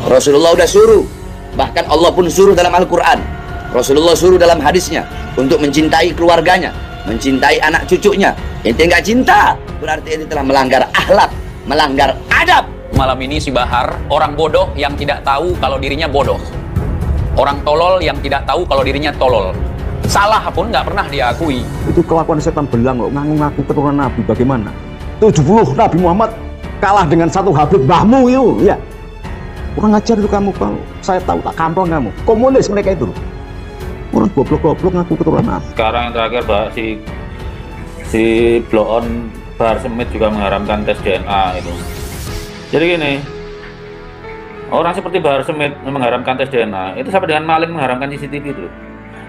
Rasulullah udah suruh, bahkan Allah pun suruh dalam Al-Quran. Rasulullah suruh dalam hadisnya untuk mencintai keluarganya, mencintai anak cucunya. Ente nggak cinta, berarti ente telah melanggar akhlak, melanggar adab. Malam ini si Bahar, orang bodoh yang tidak tahu kalau dirinya bodoh. Orang tolol yang tidak tahu kalau dirinya tolol. Salah pun nggak pernah diakui. Itu kelakuan setan belang kok, ngaku-ngaku keturunan Nabi. Bagaimana? 70 Nabi Muhammad kalah dengan satu Habib Bahmu itu, ya. Kurang ajar itu kamu, saya tahu tak kamplong kamu. Komunis mereka itu. Orang goblok-goblok ngaku keturunan Nabi. Sekarang yang terakhir si blow on Bahar Smith juga mengharamkan tes DNA itu. Jadi gini, orang seperti Bahar Smith mengharamkan tes DNA itu sama dengan maling mengharamkan CCTV itu.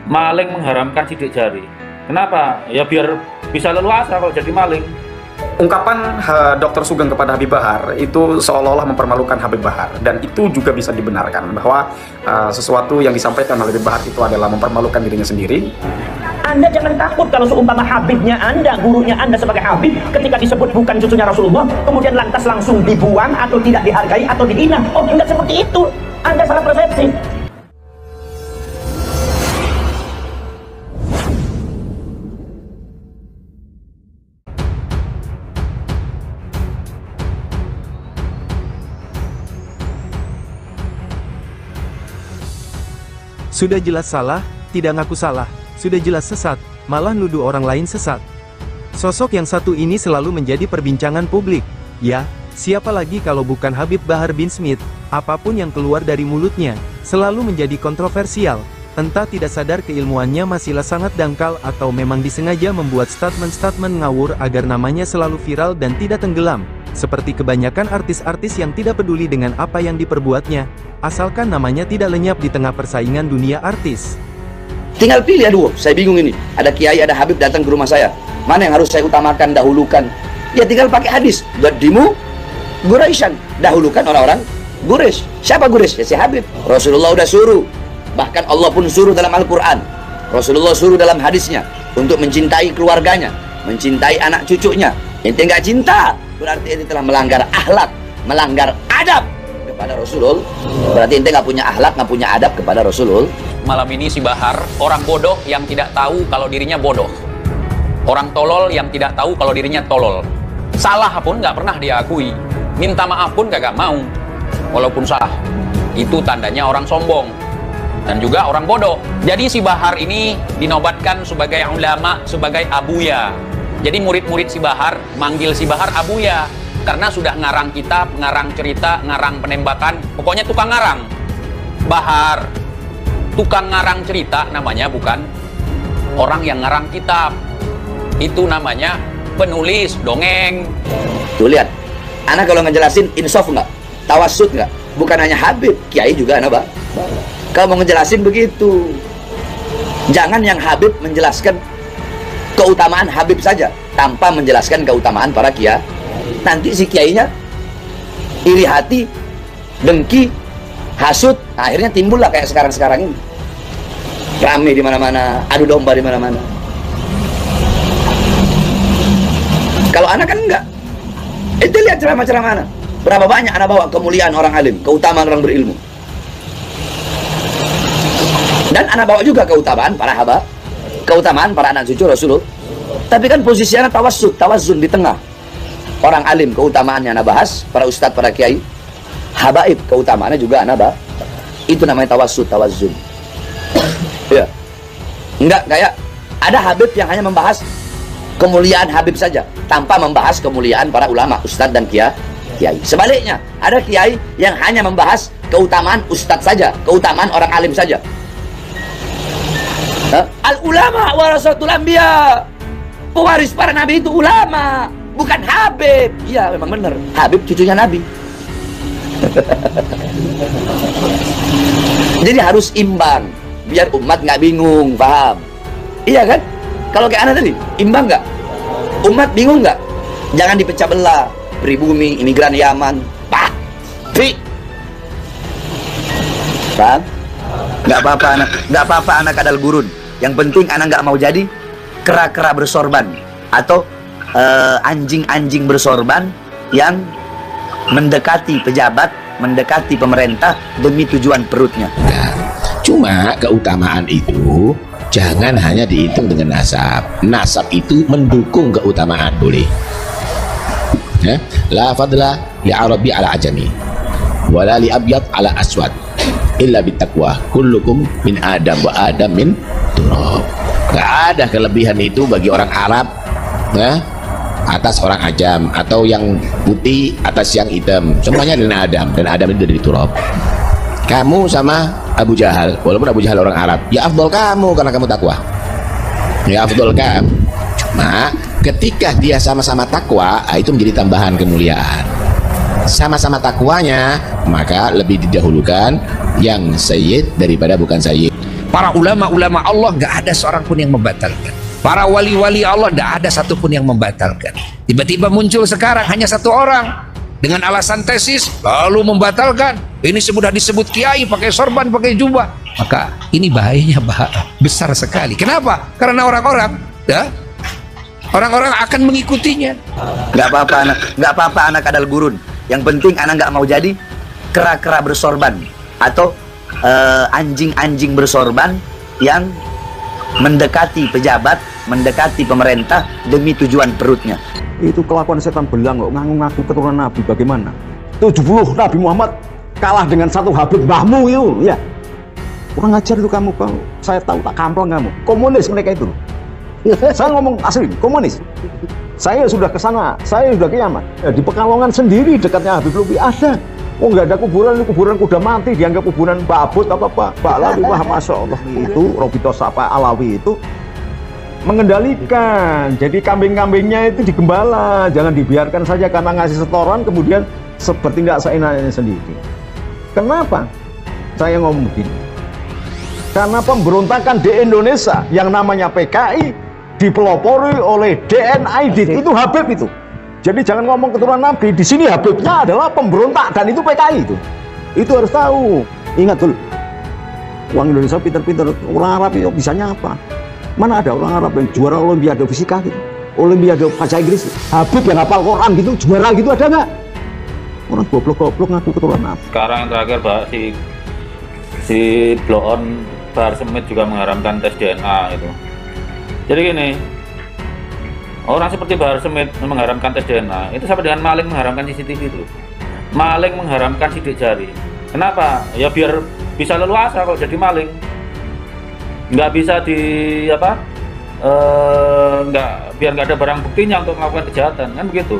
Maling mengharamkan sidik jari. Kenapa? Ya biar bisa leluasa kalau jadi maling. Ungkapan Dr. Sugeng kepada Habib Bahar itu seolah-olah mempermalukan Habib Bahar, dan itu juga bisa dibenarkan bahwa sesuatu yang disampaikan oleh Habib Bahar itu adalah mempermalukan dirinya sendiri. Anda jangan takut kalau seumpama Habibnya Anda, gurunya Anda sebagai Habib, ketika disebut bukan cucunya Rasulullah, kemudian lantas langsung dibuang atau tidak dihargai atau dihina. Oh, enggak seperti itu. Anda salah persepsi. Sudah jelas salah, tidak ngaku salah. Sudah jelas sesat, malah nuduh orang lain sesat. Sosok yang satu ini selalu menjadi perbincangan publik. Ya, siapa lagi kalau bukan Habib Bahar bin Smith? Apapun yang keluar dari mulutnya, selalu menjadi kontroversial. Entah tidak sadar keilmuannya masihlah sangat dangkal atau memang disengaja membuat statement-statement ngawur agar namanya selalu viral dan tidak tenggelam. Seperti kebanyakan artis-artis yang tidak peduli dengan apa yang diperbuatnya, asalkan namanya tidak lenyap di tengah persaingan dunia artis. Tinggal pilih, aduh, saya bingung ini. Ada kiai, ada habib datang ke rumah saya. Mana yang harus saya utamakan, dahulukan? Ya tinggal pakai hadis. Qaddimu Quraisyan. Dahulukan orang-orang Quraisy. Siapa Quraisy? Ya si Habib. Rasulullah udah suruh. Bahkan Allah pun suruh dalam Al-Quran. Rasulullah suruh dalam hadisnya untuk mencintai keluarganya, mencintai anak cucunya. Ente nggak cinta, berarti ente telah melanggar akhlak, melanggar adab kepada Rasulullah. Berarti ente nggak punya akhlak, nggak punya adab kepada Rasulullah. Malam ini si Bahar, orang bodoh yang tidak tahu kalau dirinya bodoh. Orang tolol yang tidak tahu kalau dirinya tolol. Salah pun nggak pernah diakui. Minta maaf pun gak mau, walaupun salah. Itu tandanya orang sombong. Dan juga orang bodoh. Jadi si Bahar ini dinobatkan sebagai ulama, sebagai abuya. Jadi murid-murid si Bahar manggil si Bahar abuya. Karena sudah ngarang kitab, ngarang cerita, ngarang penembakan. Pokoknya tukang ngarang. Bahar, tukang ngarang cerita namanya, bukan orang yang ngarang kitab. Itu namanya penulis dongeng. Tuh lihat, anak kalau ngejelasin insaf nggak? Tawassut nggak? Bukan hanya Habib, kiai juga anak, Pak. Kalau mau ngejelasin begitu. Jangan yang Habib menjelaskan keutamaan Habib saja tanpa menjelaskan keutamaan para kiai. Nanti si kiainya iri hati, dengki, hasut, akhirnya timbullah kayak sekarang-sekarang ini. Rame di mana-mana, adu domba di mana-mana. Kalau anak kan enggak. Itu lihat ceramah-ceramah anak. Berapa banyak anak bawa kemuliaan orang alim, keutamaan orang berilmu. Dan anak bawa juga keutamaan para haba, keutamaan para anak cucu Rasulullah. Tapi kan posisi anak tawazun di tengah. Orang alim keutamaannya anak bahas, para ustadz, para kiai. Habaib keutamaannya juga anak bahas. Itu namanya tawazun. Ya. Enggak kayak ada Habib yang hanya membahas kemuliaan Habib saja tanpa membahas kemuliaan para ulama, ustadz dan kiai. Sebaliknya, ada kiai yang hanya membahas keutamaan ustadz saja, keutamaan orang alim saja. Al-ulama warasatul anbiya. Pewaris para nabi itu ulama, bukan Habib. Iya, memang benar. Habib cucunya nabi. Jadi harus imbang, biar umat nggak bingung, paham? Iya kan? Kalau kayak anak tadi, imbang nggak? Umat bingung nggak? Jangan dipecah belah. Pribumi, imigran Yaman, paham? Nggak apa-apa anak kadal gurun. Yang penting anak nggak mau jadi kera-kera bersorban atau anjing-anjing bersorban yang mendekati pejabat mendekati pemerintah demi tujuan perutnya. Nah, cuma keutamaan itu jangan hanya dihitung dengan nasab. Nasab itu mendukung keutamaan, boleh. Ya? La fadla li arabi ala ajami wala li abyad ala aswad illa bittaqwa. Kullukum min adam wa adam min turab. Gak ada kelebihan itu bagi orang Arab, ya, atas orang ajam, atau yang putih atas yang hitam. Semuanya dari Adam, dan Adam itu dari turab. Kamu sama Abu Jahal, walaupun Abu Jahal orang Arab, ya afdol kamu karena kamu takwa, ya afdol kamu. Cuma ketika dia sama-sama takwa, itu menjadi tambahan kemuliaan. Sama-sama takwanya, maka lebih didahulukan yang sayyid daripada bukan sayyid. Para ulama-ulama Allah nggak ada seorang pun yang membatalkan. Para wali-wali Allah tidak ada satupun yang membatalkan. Tiba-tiba muncul sekarang hanya satu orang dengan alasan tesis lalu membatalkan. Ini sudah disebut kiai pakai sorban, pakai jubah. Maka ini bahayanya besar sekali. Kenapa? Karena orang-orang, ya, orang-orang akan mengikutinya. Nggak apa-apa anak kadal gurun. Yang penting anak nggak mau jadi kera-kera bersorban atau anjing-anjing bersorban yang mendekati pejabat, mendekati pemerintah demi tujuan perutnya. Itu kelakuan setan belang kok, ngaku-ngaku keturunan Nabi. Bagaimana? 70 Nabi Muhammad kalah dengan satu Habib Bahmu itu, ya. Kurang ajar itu kamu. Saya tahu tak kampung kamu. Komunis mereka itu. Saya ngomong asli, komunis. Saya sudah ke sana, saya sudah ke Yaman. Ya, di Pekalongan sendiri dekatnya Habib Lupi ada. Oh, nggak ada kuburan, ini kuburan kuda mati, dianggap kuburan Pak Abud apa Pak Alawi. Wah, Masya Allah, itu Robito Sapa Alawi itu mengendalikan. Jadi kambing-kambingnya itu digembala, jangan dibiarkan saja karena ngasih setoran kemudian bertindak seenaknya sendiri. Kenapa saya ngomong begini? Karena pemberontakan di Indonesia yang namanya PKI dipelopori oleh DNID, itu Habib itu. Jadi jangan ngomong keturunan Nabi, di sini Habibnya adalah pemberontak dan itu PKI itu. Itu harus tahu. Ingat dulu. Orang Indonesia pintar-pintar, orang Arab itu bisanya apa? Mana ada orang Arab yang juara Olimpiade fisika gitu, Olimpiade bahasa Inggris, Habib yang hafal Quran gitu, juara gitu, ada nggak? Orang goblok-goblok ngaku keturunan Nabi. Sekarang yang terakhir, Pak, si Bloon Bahar Smith juga mengharamkan tes DNA itu. Jadi gini, orang seperti Bahar Smith mengharamkan tes DNA itu sama dengan maling mengharamkan CCTV itu. Maling mengharamkan sidik jari. Kenapa? Ya biar bisa leluasa kalau jadi maling. Nggak bisa biar nggak ada barang buktinya untuk melakukan kejahatan, kan begitu.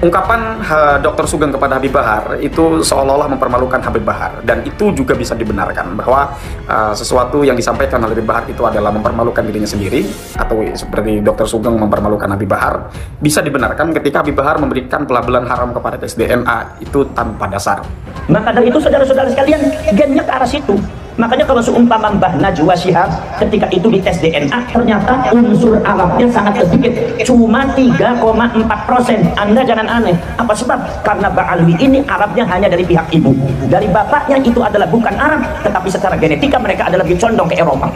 Ungkapan Dr. Sugeng kepada Habib Bahar itu seolah-olah mempermalukan Habib Bahar, dan itu juga bisa dibenarkan bahwa sesuatu yang disampaikan oleh Habib Bahar itu adalah mempermalukan dirinya sendiri, atau seperti Dr. Sugeng mempermalukan Habib Bahar, bisa dibenarkan ketika Habib Bahar memberikan pelabelan haram kepada tes DNA itu tanpa dasar. Maka dari itu saudara-saudara sekalian, gennya ke arah situ. Makanya kalau seumpama Mbah Najwa Shihab ketika itu di tes DNA ternyata unsur Arabnya sangat sedikit, cuma 3,4%. Anda jangan aneh. Apa sebab? Karena Ba'alwi ini Arabnya hanya dari pihak ibu. Dari bapaknya itu adalah bukan Arab, tetapi secara genetika mereka adalah lebih condong ke Eropa.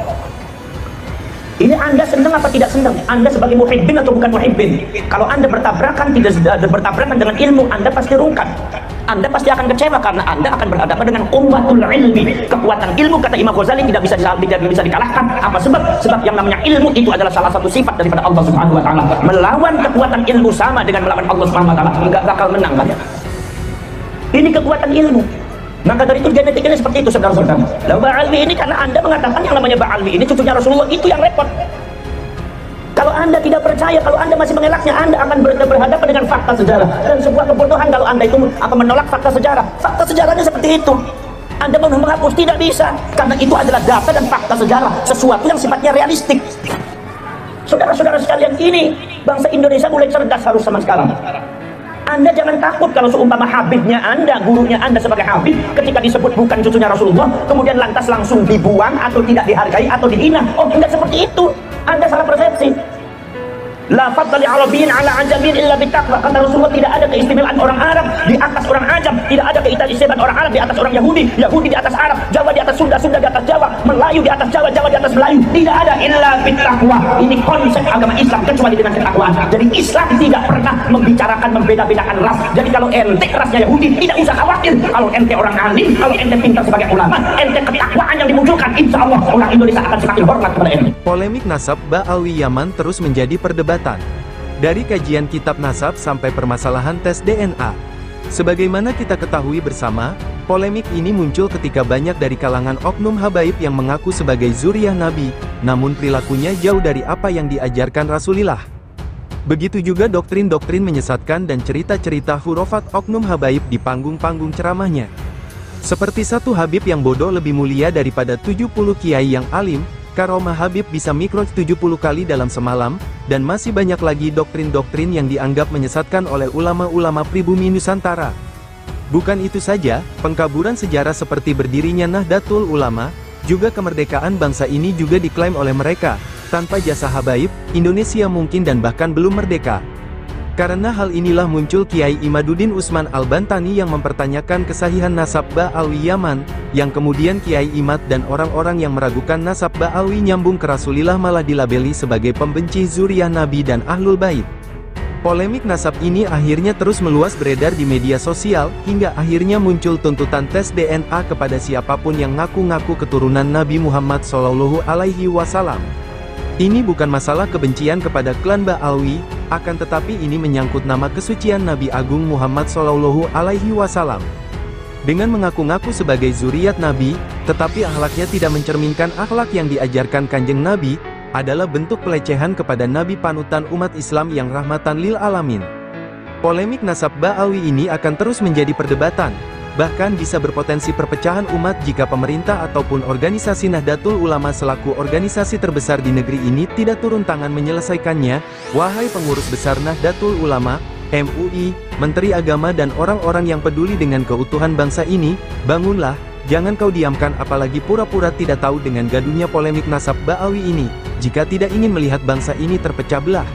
Ini Anda senang apa tidak senang? Anda sebagai muhibbin atau bukan muhibbin? Kalau Anda bertabrakan, tidak bertabrakan dengan ilmu, Anda pasti rungkat. Anda pasti akan kecewa karena Anda akan berhadapan dengan quwwatul ilmi. Kekuatan ilmu, kata Imam Ghazali, tidak bisa dikalahkan. Apa sebab? Sebab yang namanya ilmu itu adalah salah satu sifat daripada Allah Subhanahu wa taala. Melawan kekuatan ilmu sama dengan melawan Allah Subhanahu wa taala, enggak bakal menang kalian. Ini kekuatan ilmu. Maka dari itu genetiknya seperti itu, saudara-saudara. Lalu Ba'alwi ini karena Anda mengatakan yang namanya Ba'alwi ini cucunya Rasulullah, itu yang repot. Kalau Anda tidak percaya, kalau Anda masih mengelaknya, Anda akan berhadapan dengan fakta sejarah. Dan sebuah kebodohan kalau Anda itu menolak fakta sejarah. Fakta sejarahnya seperti itu. Anda mau menghapus, tidak bisa. Karena itu adalah data dan fakta sejarah. Sesuatu yang sifatnya realistik. Saudara-saudara sekalian, ini bangsa Indonesia mulai cerdas harus sama sekarang. Anda jangan takut kalau seumpama Habibnya Anda, gurunya Anda sebagai Habib, ketika disebut bukan cucunya Rasulullah, kemudian lantas langsung dibuang atau tidak dihargai atau dihina. Oh, enggak seperti itu. Anda salah persepsi. La fadla li Arabiyyin ala ajamin illa bittaqwa. Kata Rasulullah, tidak ada keistimewaan orang Arab di atas orang Ajam, tidak ada keistimewaan orang Arab di atas orang Yahudi, Yahudi di atas Arab, Jawa di atas Sunda, Sunda di atas Jawa, Melayu di atas Jawa, Jawa di atas Melayu. Tidak ada illa bittaqwa. Ini konsep agama Islam kecuali dengan ketakwaan. Jadi Islam tidak pernah membicarakan membeda-bedakan ras. Jadi kalau ente rasnya Yahudi, tidak usah khawatir. Kalau ente orang alim, kalau ente pintar sebagai ulama, ente ketakwaan yang dimunculkan, insya Allah orang Indonesia akan semakin hormat kepada ente. Polemik nasab Ba'alwi Yaman terus menjadi perdebatan. Dari kajian kitab nasab sampai permasalahan tes DNA. Sebagaimana kita ketahui bersama, polemik ini muncul ketika banyak dari kalangan oknum habaib yang mengaku sebagai zuriyah Nabi, namun perilakunya jauh dari apa yang diajarkan Rasulullah. Begitu juga doktrin-doktrin menyesatkan dan cerita-cerita hurufat oknum habaib di panggung-panggung ceramahnya. Seperti satu habib yang bodoh lebih mulia daripada 70 kiai yang alim, karomah habib bisa mikroj 70 kali dalam semalam, dan masih banyak lagi doktrin-doktrin yang dianggap menyesatkan oleh ulama-ulama pribumi Nusantara. Bukan itu saja, pengkaburan sejarah seperti berdirinya Nahdlatul Ulama, juga kemerdekaan bangsa ini juga diklaim oleh mereka. Tanpa jasa habaib, Indonesia mungkin dan bahkan belum merdeka. Karena hal inilah muncul Kiai Imaduddin Usman Al-Bantani yang mempertanyakan kesahihan nasab Ba'alwi Yaman, yang kemudian Kiai Imad dan orang-orang yang meragukan nasab Ba'alwi nyambung ke Rasulillah malah dilabeli sebagai pembenci zuriyah Nabi dan Ahlul Bait. Polemik nasab ini akhirnya terus meluas beredar di media sosial, hingga akhirnya muncul tuntutan tes DNA kepada siapapun yang ngaku-ngaku keturunan Nabi Muhammad SAW. Ini bukan masalah kebencian kepada klan Ba'alwi, akan tetapi ini menyangkut nama kesucian Nabi Agung Muhammad SAW. Dengan mengaku-ngaku sebagai zuriat Nabi, tetapi akhlaknya tidak mencerminkan akhlak yang diajarkan Kanjeng Nabi, adalah bentuk pelecehan kepada Nabi panutan umat Islam yang rahmatan lil alamin. Polemik nasab Ba'alwi ini akan terus menjadi perdebatan, bahkan bisa berpotensi perpecahan umat jika pemerintah ataupun organisasi Nahdlatul Ulama selaku organisasi terbesar di negeri ini tidak turun tangan menyelesaikannya. Wahai pengurus besar Nahdlatul Ulama, MUI, Menteri Agama dan orang-orang yang peduli dengan keutuhan bangsa ini, bangunlah, jangan kau diamkan apalagi pura-pura tidak tahu dengan gaduhnya polemik nasab Ba'alwi ini, jika tidak ingin melihat bangsa ini terpecah belah.